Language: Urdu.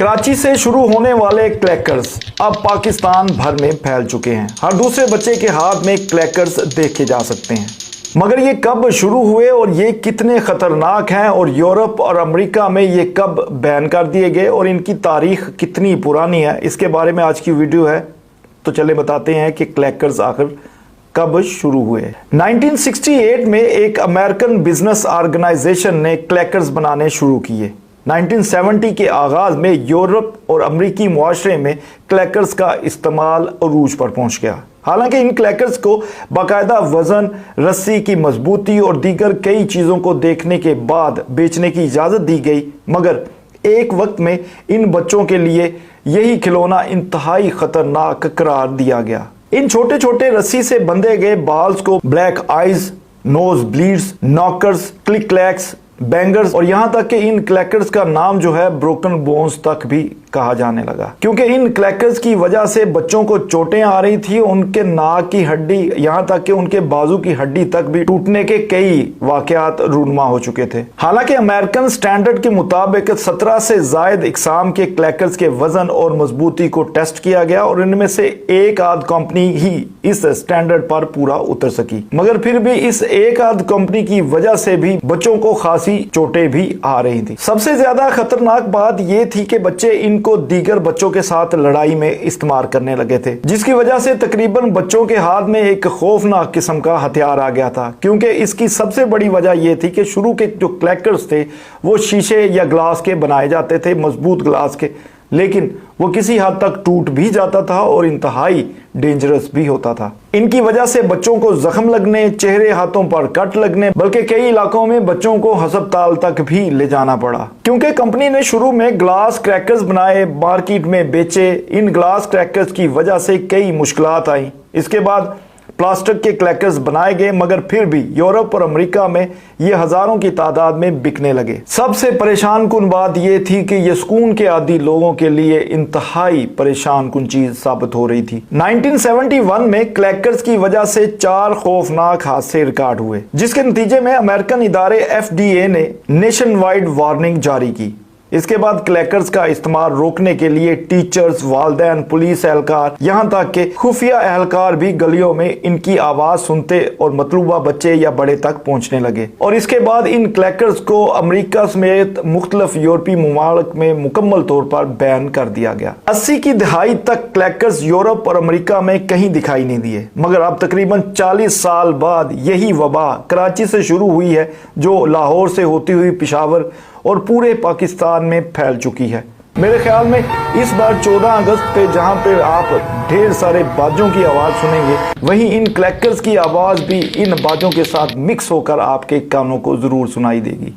کراچی سے شروع ہونے والے کلیکرز اب پاکستان بھر میں پھیل چکے ہیں۔ ہر دوسرے بچے کے ہاتھ میں کلیکرز دیکھے جا سکتے ہیں۔ مگر یہ کب شروع ہوئے اور یہ کتنے خطرناک ہیں، اور یورپ اور امریکہ میں یہ کب بین کر دیے گئے، اور ان کی تاریخ کتنی پرانی ہے، اس کے بارے میں آج کی ویڈیو ہے۔ تو چلے بتاتے ہیں کہ کلیکرز آخر کب شروع ہوئے۔ 1968 میں ایک امریکن بزنس آرگنائزیشن نے کلیکرز بنانے شروع کیے۔ 1970 کے آغاز میں یورپ اور امریکی معاشرے میں کلیکرز کا استعمال عروج پر پہنچ گیا۔ حالانکہ ان کلیکرز کو باقاعدہ وزن، رسی کی مضبوطی اور دیگر کئی چیزوں کو دیکھنے کے بعد بیچنے کی اجازت دی گئی، مگر ایک وقت میں ان بچوں کے لیے یہی کھلونا انتہائی خطرناک قرار دیا گیا۔ ان چھوٹے چھوٹے رسی سے بندھے گئے بالز کو بلیک آئیز، نوز بلیڈز، ناکرز، کلک کلیکس، بینگرز اور یہاں تک کہ ان کلیکرز کا نام جو ہے بروکن بونز تک بھی کہا جانے لگا، کیونکہ ان کلیکرز کی وجہ سے بچوں کو چوٹیں آ رہی تھی۔ ان کے ناک کی ہڈی یہاں تک کہ ان کے بازو کی ہڈی تک بھی ٹوٹنے کے کئی واقعات رونما ہو چکے تھے۔ حالانکہ امریکن سٹینڈرڈ کے مطابق 17 سے زائد اقسام کے کلیکرز کے وزن اور مضبوطی کو ٹیسٹ کیا گیا، اور ان میں سے ایک آدھ کمپنی ہی اس سٹینڈرڈ پر پورا اتر سکی، مگر پھر بھی اس ایک آدھ کمپنی کی وجہ سے بھی بچوں کو خاصی چوٹیں بھی آ رہی تھی۔ سب سے زیادہ خطرناک بات یہ تھی کہ بچے ان کو دیگر بچوں کے ساتھ لڑائی میں استعمال کرنے لگے تھے، جس کی وجہ سے تقریباً بچوں کے ہاتھ میں ایک خوفناک قسم کا ہتھیار آ گیا تھا، کیونکہ اس کی سب سے بڑی وجہ یہ تھی کہ شروع کے جو کلیکرز تھے وہ شیشے یا گلاس کے بنائے جاتے تھے، مضبوط گلاس کے، لیکن وہ کسی حد تک ٹوٹ بھی جاتا تھا اور انتہائی ڈینجرس بھی ہوتا تھا۔ ان کی وجہ سے بچوں کو زخم لگنے، چہرے ہاتھوں پر کٹ لگنے، بلکہ کئی علاقوں میں بچوں کو ہسپتال تک بھی لے جانا پڑا، کیونکہ کمپنی نے شروع میں گلاس کریکرز بنائے، مارکیٹ میں بیچے۔ ان گلاس کریکرز کی وجہ سے کئی مشکلات آئیں۔ اس کے بعد پلاسٹک کے کلیکرز بنائے گئے، مگر پھر بھی یورپ اور امریکہ میں یہ ہزاروں کی تعداد میں بکنے لگے۔ سب سے پریشان کن بات یہ تھی کہ یہ سکون کے عادی لوگوں کے لیے انتہائی پریشان کن چیز ثابت ہو رہی تھی۔ 1971 میں کلیکرز کی وجہ سے 4 خوفناک حادثے ریکارڈ ہوئے، جس کے نتیجے میں امریکن ادارے FDA نے نیشن وائڈ وارننگ جاری کی۔ اس کے بعد کلیکرز کا استعمال روکنے کے لیے ٹیچرز، والدین، پولیس اہلکار، یہاں تک کہ خفیہ اہلکار بھی گلیوں میں ان کی آواز سنتے اور مطلوبہ بچے یا بڑے تک پہنچنے لگے، اور اس کے بعد ان کلیکرز کو امریکہ سمیت مختلف یورپی ممالک میں مکمل طور پر بین کر دیا گیا۔ 80 کی دہائی تک کلیکرز یورپ اور امریکہ میں کہیں دکھائی نہیں دیے، مگر اب تقریباً 40 سال بعد یہی وبا کراچی سے شروع ہوئی ہے، جو لاہور سے ہوتی ہوئی پشاور اور پورے پاکستان میں پھیل چکی ہے۔ میرے خیال میں اس بار 14 اگست پہ جہاں پہ آپ ڈھیر سارے باجوں کی آواز سنیں گے، وہیں ان کلیکرز کی آواز بھی ان باجوں کے ساتھ مکس ہو کر آپ کے کانوں کو ضرور سنائی دے گی۔